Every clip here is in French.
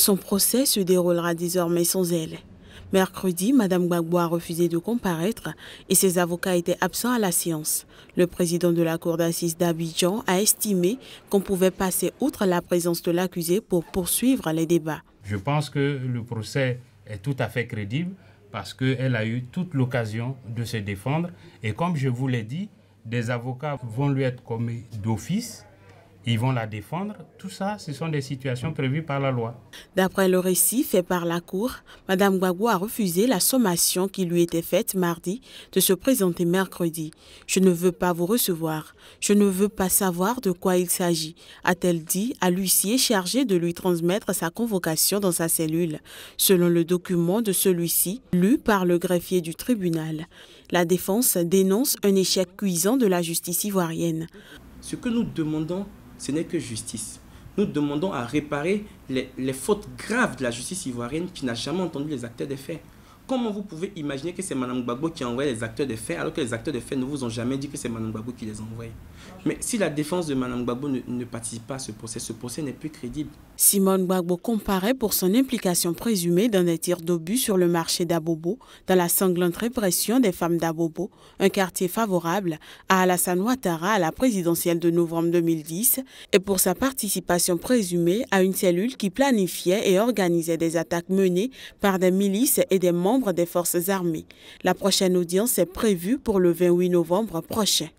Son procès se déroulera désormais sans elle. Mercredi, Mme Gbagbo a refusé de comparaître et ses avocats étaient absents à la séance. Le président de la cour d'assises d'Abidjan a estimé qu'on pouvait passer outre la présence de l'accusé pour poursuivre les débats. Je pense que le procès est tout à fait crédible parce qu'elle a eu toute l'occasion de se défendre. Et comme je vous l'ai dit, des avocats vont lui être commis d'office. Ils vont la défendre. Tout ça, ce sont des situations prévues par la loi. D'après le récit fait par la Cour, Mme Gbagbo a refusé la sommation qui lui était faite mardi de se présenter mercredi. « Je ne veux pas vous recevoir. Je ne veux pas savoir de quoi il s'agit », a-t-elle dit à l'huissier chargé de lui transmettre sa convocation dans sa cellule. Selon le document de celui-ci, lu par le greffier du tribunal, la défense dénonce un échec cuisant de la justice ivoirienne. Ce que nous demandons, ce n'est que justice. Nous demandons à réparer les fautes graves de la justice ivoirienne qui n'a jamais entendu les acteurs des faits. Comment vous pouvez imaginer que c'est Mme Gbagbo qui a envoyé les acteurs des faits alors que les acteurs des faits ne vous ont jamais dit que c'est Mme Gbagbo qui les a envoyés? Mais si la défense de Mme Gbagbo ne participe pas à ce procès n'est plus crédible. Simone Gbagbo comparaît pour son implication présumée dans des tirs d'obus sur le marché d'Abobo, dans la sanglante répression des femmes d'Abobo, un quartier favorable à Alassane Ouattara à la présidentielle de novembre 2010, et pour sa participation présumée à une cellule qui planifiait et organisait des attaques menées par des milices et des membres des forces armées. La prochaine audience est prévue pour le 28 novembre prochain.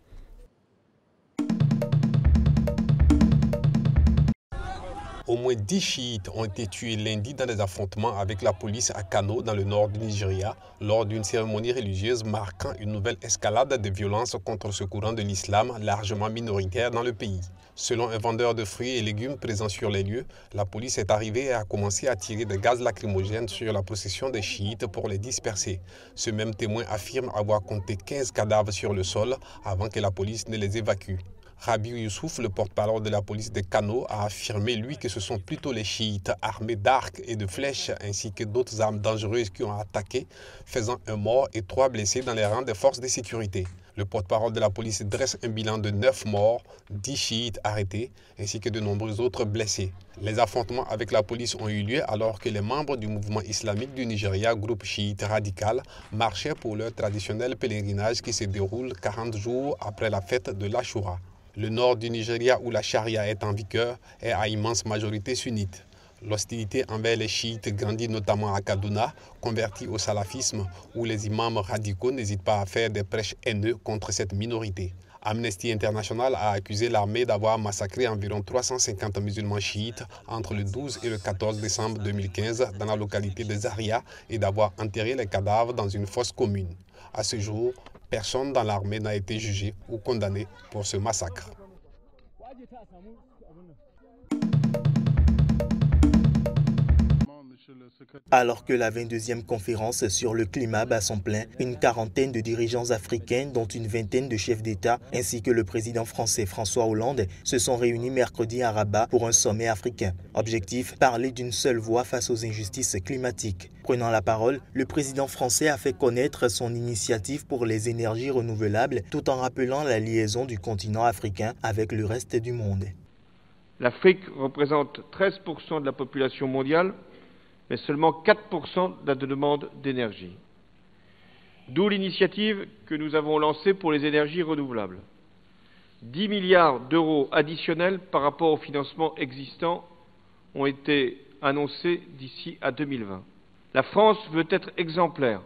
Au moins 10 chiites ont été tués lundi dans des affrontements avec la police à Kano, dans le nord du Nigeria, lors d'une cérémonie religieuse marquant une nouvelle escalade de violences contre ce courant de l'islam largement minoritaire dans le pays. Selon un vendeur de fruits et légumes présent sur les lieux, la police est arrivée et a commencé à tirer des gaz lacrymogènes sur la possession des chiites pour les disperser. Ce même témoin affirme avoir compté 15 cadavres sur le sol avant que la police ne les évacue. Rabiou Youssouf, le porte-parole de la police de Kano, a affirmé, lui, que ce sont plutôt les chiites armés d'arcs et de flèches ainsi que d'autres armes dangereuses qui ont attaqué, faisant un mort et 3 blessés dans les rangs des forces de sécurité. Le porte-parole de la police dresse un bilan de 9 morts, 10 chiites arrêtés ainsi que de nombreux autres blessés. Les affrontements avec la police ont eu lieu alors que les membres du mouvement islamique du Nigeria, groupe chiite radical, marchaient pour leur traditionnel pèlerinage qui se déroule 40 jours après la fête de l'Ashura. Le nord du Nigeria, où la charia est en vigueur, est à immense majorité sunnite. L'hostilité envers les chiites grandit notamment à Kaduna, converti au salafisme, où les imams radicaux n'hésitent pas à faire des prêches haineux contre cette minorité. Amnesty International a accusé l'armée d'avoir massacré environ 350 musulmans chiites entre le 12 et le 14 décembre 2015 dans la localité de Zaria et d'avoir enterré les cadavres dans une fosse commune. À ce jour, personne dans l'armée n'a été jugé ou condamné pour ce massacre. Alors que la 22e conférence sur le climat bat son plein, une quarantaine de dirigeants africains, dont une vingtaine de chefs d'État, ainsi que le président français François Hollande, se sont réunis mercredi à Rabat pour un sommet africain. Objectif, parler d'une seule voix face aux injustices climatiques. Prenant la parole, le président français a fait connaître son initiative pour les énergies renouvelables, tout en rappelant la liaison du continent africain avec le reste du monde. L'Afrique représente 13% de la population mondiale, mais seulement 4% de la demande d'énergie. D'où l'initiative que nous avons lancée pour les énergies renouvelables. 10 milliards d'euros additionnels par rapport au financement existant ont été annoncés d'ici à 2020. La France veut être exemplaire.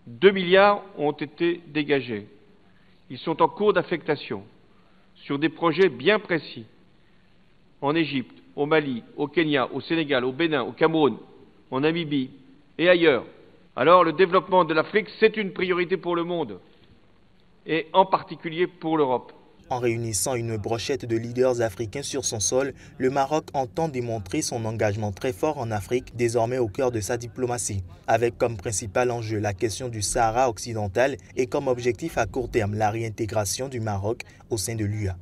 2 milliards ont été dégagés. Ils sont en cours d'affectation sur des projets bien précis. En Égypte, au Mali, au Kenya, au Sénégal, au Bénin, au Cameroun, en Namibie et ailleurs. Alors le développement de l'Afrique, c'est une priorité pour le monde, et en particulier pour l'Europe. En réunissant une brochette de leaders africains sur son sol, le Maroc entend démontrer son engagement très fort en Afrique, désormais au cœur de sa diplomatie, avec comme principal enjeu la question du Sahara occidental et comme objectif à court terme la réintégration du Maroc au sein de l'UA.